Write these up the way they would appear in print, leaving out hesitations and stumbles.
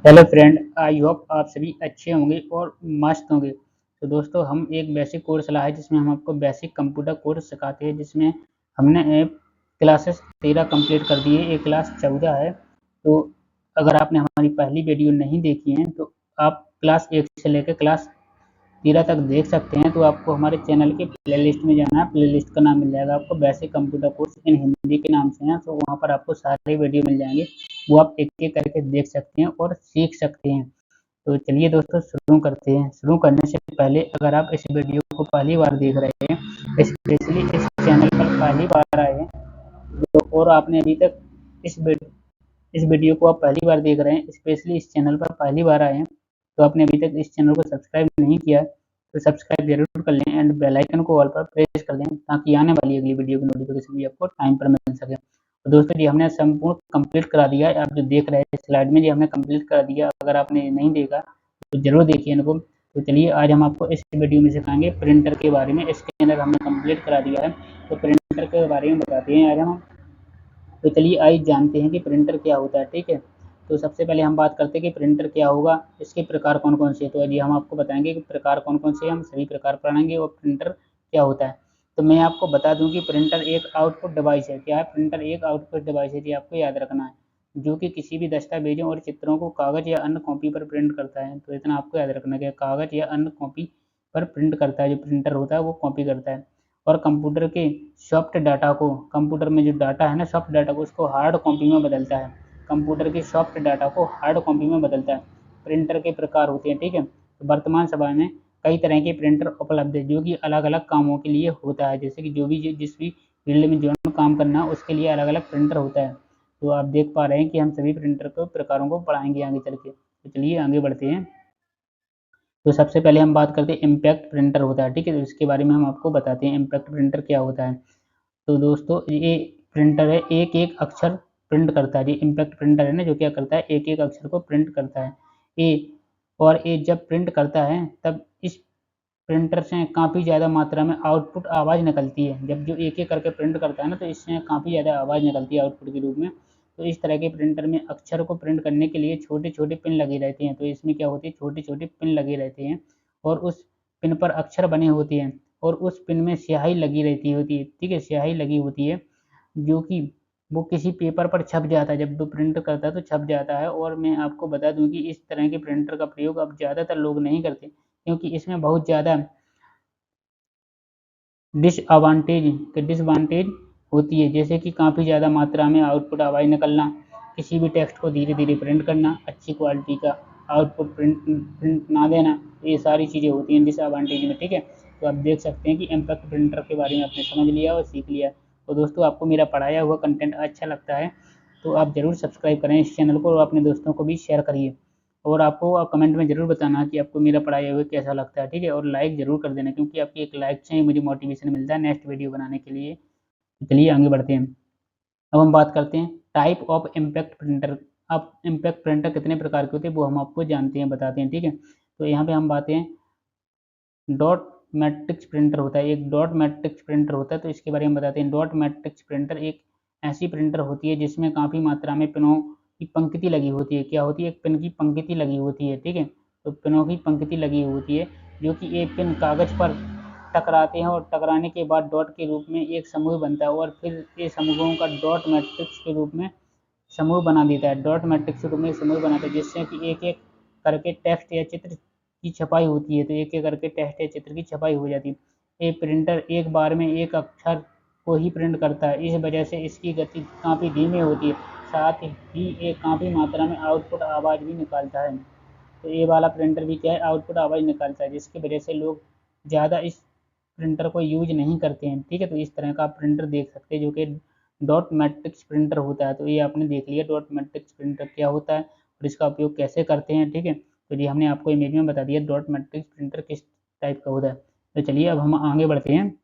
Hello friend, I hope आप सभी अच्छे होंगे और मस्त होंगे। तो दोस्तों, हम एक बेसिक कोर्स लाए हैं जिसमें हम आपको बेसिक कंप्यूटर कोर्स सिखाते हैं, जिसमें हमने क्लासेस 13 कंप्लीट कर दी है, एक क्लास 14 है। तो अगर आपने हमारी पहली वीडियो नहीं देखी है तो आप क्लास 1 से लेकर क्लास 13 तक देख सकते हैं। तो आपको हमारे चैनल के प्लेलिस्ट में जाना है, प्लेलिस्ट का नाम मिल जाएगा आपको basic computer course in Hindi के नाम से है। तो वहाँ पर आपको सारे वीडियो मिल जाएंगे, वो आप एक एक करके देख सकते हैं और सीख सकते हैं। तो चलिए दोस्तों, शुरू करते हैं। शुरू करने से पहले अगर आप इस वीडियो को पहली बार देख रहे हैं, स्पेशली इस चैनल पर पहली बार आए हैं, तो और आपने अभी तक इस वीडियो को आप पहली बार देख रहे हैं, स्पेशली इस चैनल पर पहली बार आए हैं, तो आपने अभी तक इस चैनल को सब्सक्राइब नहीं किया तो सब्सक्राइब जरूर कर लें एंड बेल आइकन को ऑल पर प्रेस कर लें, ताकि आने वाली अगली वीडियो की नोटिफिकेशन भी आपको टाइम पर मिल सके। तो दोस्तों जी, हमने संपूर्ण कंप्लीट करा दिया है। आप जो देख रहे हैं स्लाइड में, जी हमने कंप्लीट करा दिया। अगर आपने नहीं देखा तो जरूर देखिए इनको। तो चलिए, आज हम आपको इस वीडियो में सिखाएंगे प्रिंटर के बारे में। स्कैनर हमने कंप्लीट करा दिया है, तो प्रिंटर के बारे में बताते हैं आज हम। तो चलिए आइए जानते हैं कि प्रिंटर क्या होता है। ठीक है, तो सबसे पहले हम बात करते हैं कि प्रिंटर क्या होगा, इसके प्रकार कौन कौन से हैं। तो अभी हम आपको बताएंगे कि प्रकार कौन कौन से हैं, हम सभी प्रकार पढ़ेंगे और प्रिंटर क्या होता है। तो मैं आपको बता दूं कि प्रिंटर एक आउटपुट डिवाइस है। क्या है? प्रिंटर एक आउटपुट डिवाइस है, ये आपको याद रखना है, जो कि किसी भी दस्तावेजों और चित्रों को कागज या अन्य कॉपी पर प्रिंट करता है। तो इतना आपको याद रखना है, कागज या अन्य कॉपी पर प्रिंट करता है। जो प्रिंटर होता है वो कॉपी करता है। और कंप्यूटर के सॉफ्ट डाटा को, कंप्यूटर में जो डाटा है ना, सॉफ्ट डाटा को, उसको हार्ड कॉपी में बदलता है। कंप्यूटर के सॉफ्ट डाटा को हार्ड कॉपी में बदलता है। प्रिंटर के प्रकार होते हैं। ठीक है, तो वर्तमान समय में कई तरह के प्रिंटर उपलब्ध है, जो कि अलग अलग कामों के लिए होता है। जैसे कि जिस भी फील्ड में जो काम करना है उसके लिए अलग अलग प्रिंटर होता है। तो आप देख पा रहे हैं कि हम सभी प्रिंटर को प्रकारों को पढ़ाएंगे आगे चल के। तो चलिए आगे बढ़ते हैं। तो सबसे पहले हम बात करते हैं इम्पैक्ट प्रिंटर होता है। ठीक है, तो इसके बारे में हम आपको बताते हैं इम्पैक्ट प्रिंटर क्या होता है। तो दोस्तों, ये प्रिंटर है, एक एक अक्षर प्रिंट करता है। ये इम्पैक्ट प्रिंटर है ना, जो क्या करता है, एक एक अक्षर को प्रिंट करता है। ये और ये जब प्रिंट करता है तब इस प्रिंटर से काफ़ी ज़्यादा मात्रा में आउटपुट आवाज़ निकलती है। जब जो एक एक करके प्रिंट करता है ना, तो इससे काफ़ी ज़्यादा आवाज़ निकलती है आउटपुट के रूप में। तो इस तरह के प्रिंटर में अक्षर को प्रिंट करने के लिए छोटे छोटे पिन लगे रहते हैं। तो इसमें क्या होती है, छोटे छोटे पिन लगे रहते हैं और उस पिन पर अक्षर बने होते हैं और उस पिन में स्याही लगी रहती होती है। ठीक है, स्याही लगी होती है, जो कि वो किसी पेपर पर छप जाता है। जब वो प्रिंट करता है तो छप जाता है। और मैं आपको बता दूं कि इस तरह के प्रिंटर का प्रयोग अब ज़्यादातर लोग नहीं करते, क्योंकि इसमें बहुत ज़्यादा डिसवांटेज होती है। जैसे कि काफ़ी ज़्यादा मात्रा में आउटपुट आवाज़ निकलना, किसी भी टेक्स्ट को धीरे धीरे प्रिंट करना, अच्छी क्वालिटी का आउटपुट प्रिंट ना देना, ये सारी चीज़ें होती हैं डिसएडवांटेज में। ठीक है, तो आप देख सकते हैं कि इम्पैक्ट प्रिंटर के बारे में आपने समझ लिया और सीख लिया। तो दोस्तों, आपको मेरा पढ़ाया हुआ कंटेंट अच्छा लगता है तो आप ज़रूर सब्सक्राइब करें इस चैनल को और अपने दोस्तों को भी शेयर करिए। और आपको आप कमेंट में ज़रूर बताना कि आपको मेरा पढ़ाया हुआ कैसा लगता है। ठीक है, और लाइक ज़रूर कर देना, क्योंकि आपकी एक लाइक से ही मुझे मोटिवेशन मिलता है नेक्स्ट वीडियो बनाने के लिए। तो चलिए आगे बढ़ते हैं। अब हम बात करते हैं टाइप ऑफ इम्पैक्ट प्रिंटर। अब इम्पैक्ट प्रिंटर कितने प्रकार के होते हैं वो हम आपको जानते हैं, बताते हैं। ठीक है, तो यहाँ पे हम बातें डॉट मैट्रिक्स प्रिंटर होता है, एक डॉट मैट्रिक्स प्रिंटर होता है। तो इसके बारे में बताते हैं। डॉट मैट्रिक्स प्रिंटर एक ऐसी प्रिंटर होती है जिसमें काफ़ी मात्रा में पिनों की पंक्ति लगी होती है। क्या होती है? एक पिन की पंक्ति लगी होती है। ठीक है, तो पिनों की पंक्ति लगी होती है, जो कि ये पिन कागज पर टकराते हैं और टकराने के बाद डॉट के रूप में एक समूह बनता है और फिर ये समूहों का डॉट मैट्रिक्स के रूप में समूह बना देता है। डॉट मैट्रिक्स के रूप में समूह बनाता है, जिससे कि एक एक करके टेक्स्ट या चित्र की छपाई होती है। तो एक एक करके टेक्स्ट या चित्र की छपाई हो जाती है। ये प्रिंटर एक बार में एक अक्षर को ही प्रिंट करता है, इस वजह से इसकी गति काफ़ी धीमी होती है। साथ ही ये काफ़ी मात्रा में आउटपुट आवाज़ भी निकालता है। तो ये वाला प्रिंटर भी क्या है, आउटपुट आवाज़ निकालता है, जिसकी वजह से लोग ज़्यादा इस प्रिंटर को यूज नहीं करते हैं। ठीक है, तो इस तरह का आप प्रिंटर देख सकते हैं, जो कि डॉट मैट्रिक्स प्रिंटर होता है। तो ये आपने देख लिया डॉट मैट्रिक्स प्रिंटर क्या होता है और इसका उपयोग कैसे करते हैं। ठीक है, तो ये हमने आपको इमेज में बता दिया डॉट मैट्रिक्स प्रिंटर किस टाइप का होता है। तो चलिए अब हम आगे बढ़ते हैं।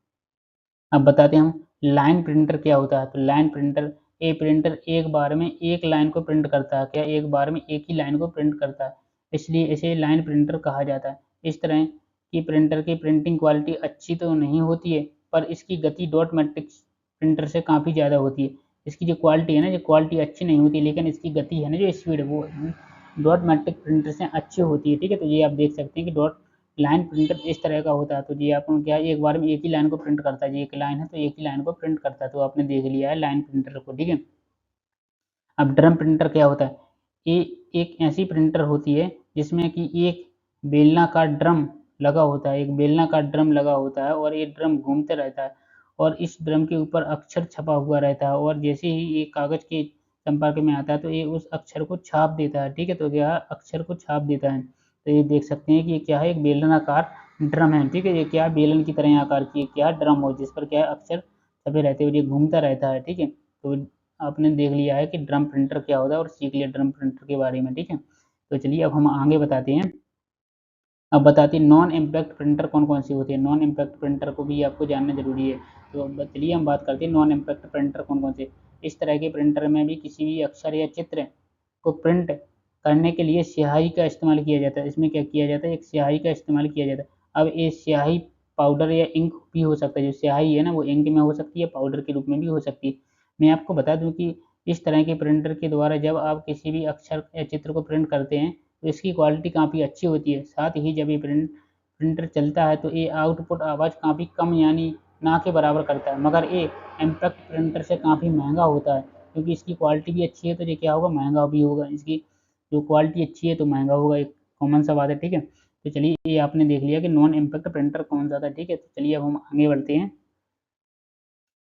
अब बताते हैं हम लाइन प्रिंटर क्या होता है। तो लाइन प्रिंटर, ए प्रिंटर एक बार में एक लाइन को प्रिंट करता है। क्या? एक बार में एक ही लाइन को प्रिंट करता है, इसलिए इसे लाइन प्रिंटर कहा जाता है। इस तरह की प्रिंटर की प्रिंटिंग क्वालिटी अच्छी तो नहीं होती है, पर इसकी गति डॉट मैट्रिक्स प्रिंटर से काफ़ी ज़्यादा होती है। इसकी जो क्वालिटी है ना, जो क्वालिटी अच्छी नहीं होती, लेकिन इसकी गति है ना, जो स्पीड, वो डॉट मैट्रिक प्रिंटर से अच्छी होती है। ठीक है, तो ये आप देख सकते हैं कि डॉट लाइन प्रिंटर इस तरह का होता है। तो ये आपको क्या है, एक बार में एक ही लाइन को प्रिंट करता है। ये एक लाइन है तो एक ही लाइन को प्रिंट करता है। तो आपने देख लिया है लाइन प्रिंटर को। ठीक है, अब ड्रम प्रिंटर क्या होता है, ये एक ऐसी प्रिंटर होती है जिसमें कि एक बेलनाकार ड्रम लगा होता है, एक बेलनाकार ड्रम लगा होता है और ये ड्रम घूमते रहता है और इस ड्रम के ऊपर अक्षर छपा हुआ रहता है और जैसे ही ये कागज के संपर्क में आता है तो ये उस अक्षर को छाप देता है। ठीक है, तो यह अक्षर को छाप देता है। तो ये देख सकते हैं कि ये क्या है, एक बेलनाकार ड्रम है। ठीक है, ये क्या बेलन की तरह आकार की क्या ड्रम हो जिस पर क्या है अक्षर छपे रहते हैं और ये घूमता रहता है। ठीक है, तो आपने देख लिया है कि ड्रम प्रिंटर क्या होता है और सीख लिया ड्रम प्रिंटर के बारे में। ठीक है, तो चलिए अब हम आगे बताते हैं। अब बताते हैं नॉन इम्पैक्ट प्रिंटर कौन कौन सी होती है। नॉन इम्पैक्ट प्रिंटर को भी आपको जानना जरूरी है। तो चलिए हम बात करते हैं नॉन इम्पैक्ट प्रिंटर कौन कौन से। इस तरह के प्रिंटर में भी किसी भी अक्षर या चित्र को प्रिंट करने के लिए स्याही का इस्तेमाल किया जाता है। इसमें क्या किया जाता है, एक स्याही का इस्तेमाल किया जाता है। अब ये स्याही पाउडर या इंक भी हो सकता है। जो स्याही है ना वो इंक में हो सकती है, पाउडर के रूप में भी हो सकती है। मैं आपको बता दूं कि इस तरह के प्रिंटर के द्वारा जब आप किसी भी अक्षर या चित्र को प्रिंट करते हैं तो इसकी क्वालिटी काफ़ी अच्छी होती है। साथ ही जब ये प्रिंटर चलता है तो ये आउटपुट आवाज़ काफ़ी कम यानी ना के बराबर करता है, मगर ये इम्पैक्ट प्रिंटर से काफ़ी महंगा होता है क्योंकि इसकी क्वालिटी भी अच्छी है। तो ये क्या होगा, महंगा भी होगा। इसकी जो क्वालिटी अच्छी है तो महंगा होगा, एक कॉमन सा बात है। ठीक है, तो चलिए ये आपने देख लिया कि नॉन इम्पैक्ट प्रिंटर कौन सा था। ठीक है, तो चलिए अब हम आगे बढ़ते हैं।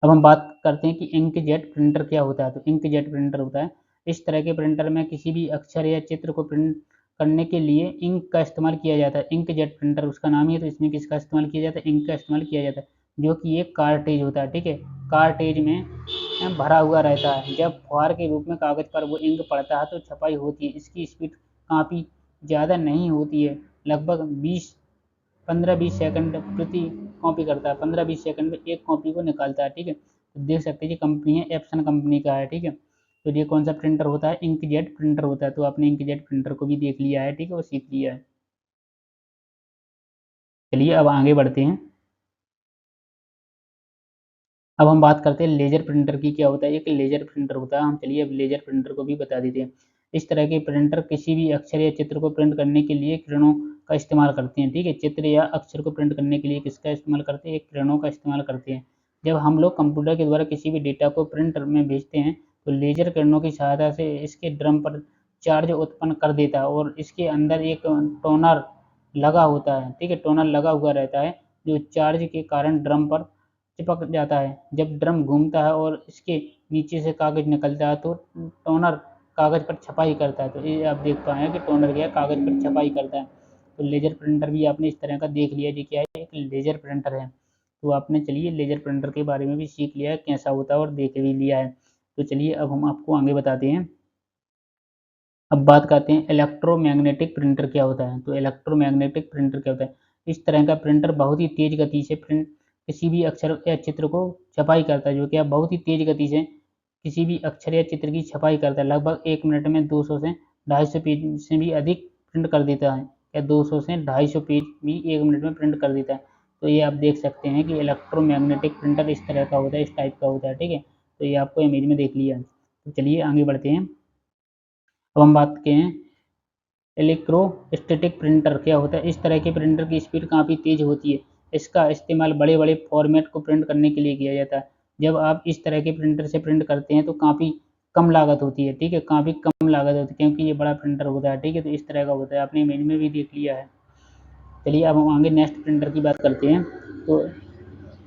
अब हम बात करते हैं कि इंकजेट प्रिंटर क्या होता है। तो इंकजेट प्रिंटर होता है, इस तरह के प्रिंटर में किसी भी अक्षर या चित्र को प्रिंट करने के लिए इंक का इस्तेमाल किया जाता है। इंकजेट प्रिंटर उसका नाम ही है, तो इसमें किसका इस्तेमाल किया जाता है, इंक का इस्तेमाल किया जाता है, जो कि एक कार्टेज होता है। ठीक है, कार्टेज में भरा हुआ रहता है। जब फुहार के रूप में कागज पर वो इंक पड़ता है तो छपाई होती है। इसकी स्पीड काफ़ी ज़्यादा नहीं होती है, लगभग 15-20 सेकंड प्रति कॉपी करता है। 15-20 सेकंड में एक कॉपी को निकालता है। ठीक है, तो देख सकते हैं कि कंपनी है एप्सन कंपनी का है। ठीक है, तो ये कौन सा प्रिंटर होता है, इंकजेट प्रिंटर होता है। तो आपने इंकजेट प्रिंटर को भी देख लिया है। ठीक है, वो सीख लिया है। चलिए अब आगे बढ़ते हैं। अब हम बात करते हैं लेजर प्रिंटर की। क्या होता है, एक लेजर प्रिंटर होता है। हम चलिए अब लेजर प्रिंटर को भी बता देते हैं। इस तरह के प्रिंटर किसी भी अक्षर या चित्र को प्रिंट करने के लिए किरणों का इस्तेमाल करते हैं। ठीक है, चित्र या अक्षर को प्रिंट करने के लिए किसका इस्तेमाल करते हैं, एक किरणों का इस्तेमाल करते हैं। जब हम लोग कंप्यूटर के द्वारा किसी भी डेटा को प्रिंटर में भेजते हैं तो लेजर किरणों की सहायता से इसके ड्रम पर चार्ज उत्पन्न कर देता है और इसके अंदर एक टोनर लगा होता है। ठीक है, टोनर लगा हुआ रहता है जो चार्ज के कारण ड्रम पर चिपक जाता है। जब ड्रम घूमता है और इसके नीचे से कागज निकलता है तो टोनर कागज पर छपाई करता है। तो ये आप देख पाए कि टोनर क्या कागज पर छपाई करता है। तो लेजर प्रिंटर भी आपने इस तरह का देख लिया जी, क्या है, एक लेजर प्रिंटर है। तो आपने चलिए लेजर प्रिंटर के बारे में भी सीख लिया है कैसा होता है और देख भी लिया है। तो चलिए अब हम आपको आगे बताते हैं। अब बात करते हैं इलेक्ट्रोमैग्नेटिक प्रिंटर क्या होता है। तो इलेक्ट्रोमैग्नेटिक प्रिंटर क्या होता है, इस तरह का प्रिंटर बहुत ही तेज गति से प्रिंट किसी भी अक्षर या चित्र को छपाई करता है। जो कि बहुत ही तेज गति से किसी भी अक्षर या चित्र की छपाई करता है। लगभग 1 मिनट में 200 से 250 पेज से भी अधिक प्रिंट कर देता है, या 200 से 250 पेज भी 1 मिनट में प्रिंट कर देता है। तो ये आप देख सकते हैं कि इलेक्ट्रोमैग्नेटिक प्रिंटर इस तरह का होता है, इस टाइप का होता है। ठीक है, तो ये आपको इमेज में देख लिया। तो चलिए आगे बढ़ते हैं। अब हम बात करते हैं इलेक्ट्रोस्टैटिक प्रिंटर क्या होता है। इस तरह के प्रिंटर की स्पीड काफ़ी तेज होती है। इसका इस्तेमाल बड़े बड़े फॉर्मेट को प्रिंट करने के लिए किया जाता है। जब आप इस तरह के प्रिंटर से प्रिंट करते हैं तो काफ़ी कम लागत होती है। ठीक है, काफ़ी कम लागत होती है क्योंकि ये बड़ा प्रिंटर होता है। ठीक है, तो इस तरह का होता है, आपने इमेज में भी देख लिया है। चलिए अब हम आगे नेक्स्ट प्रिंटर की बात करते हैं। तो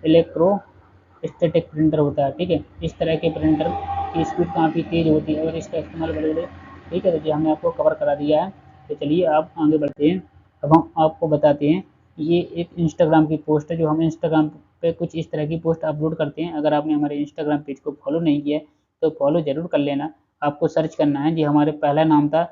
इलेक्ट्रोस्टैटिक प्रिंटर होता है। ठीक है, इस तरह के प्रिंटर की स्पीड काफ़ी तेज होती है और इसका इस्तेमाल बड़े बड़े, ठीक है, तो जी हमने आपको कवर करा दिया है। तो चलिए आप आगे बढ़ते हैं। अब हम आपको बताते हैं कि ये एक इंस्टाग्राम की पोस्ट है, जो हम इंस्टाग्राम पे कुछ इस तरह की पोस्ट अपलोड करते हैं। अगर आपने हमारे इंस्टाग्राम पेज को फॉलो नहीं किया है तो फॉलो जरूर कर लेना। आपको सर्च करना है जी, हमारे पहला नाम था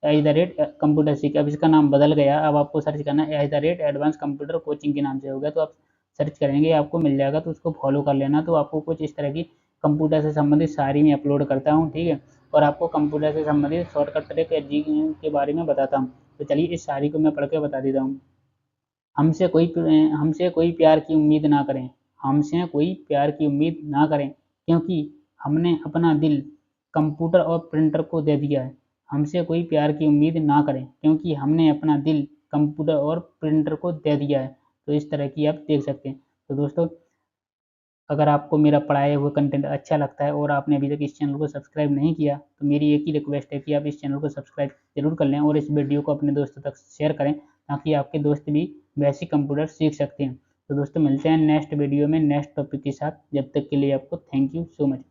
कंप्यूटर सीख, अब इसका नाम बदल गया। अब आपको सर्च करना है एडवांस कंप्यूटर कोचिंग के नाम से हो गया। तो आप सर्च करेंगे आपको मिल जाएगा, तो उसको फॉलो कर लेना। तो आपको कुछ इस तरह की कंप्यूटर से संबंधित सारी मैं अपलोड करता हूँ। ठीक है, और आपको कंप्यूटर से संबंधित शॉर्टकट ट्रिक या जी के बारे में बताता हूँ। तो चलिए इस सारी को मैं पढ़ के बता देता हूँ। हमसे कोई प्यार की उम्मीद ना करें, हमसे कोई प्यार की उम्मीद ना करें, क्योंकि हमने अपना दिल कंप्यूटर और प्रिंटर को दे दिया है। हमसे कोई प्यार की उम्मीद ना करें, क्योंकि हमने अपना दिल कंप्यूटर और प्रिंटर को दे दिया है। तो इस तरह की आप देख सकते हैं। तो दोस्तों, अगर आपको मेरा पढ़ाया हुआ कंटेंट अच्छा लगता है और आपने अभी तक इस चैनल को सब्सक्राइब नहीं किया, तो मेरी एक ही रिक्वेस्ट है कि आप इस चैनल को सब्सक्राइब जरूर कर लें और इस वीडियो को अपने दोस्तों तक शेयर करें, ताकि आपके दोस्त भी बेसिक कंप्यूटर सीख सकते हैं। तो दोस्तों, मिलते हैं नेक्स्ट वीडियो में नेक्स्ट टॉपिक के साथ। जब तक के लिए आपको थैंक यू सो मच।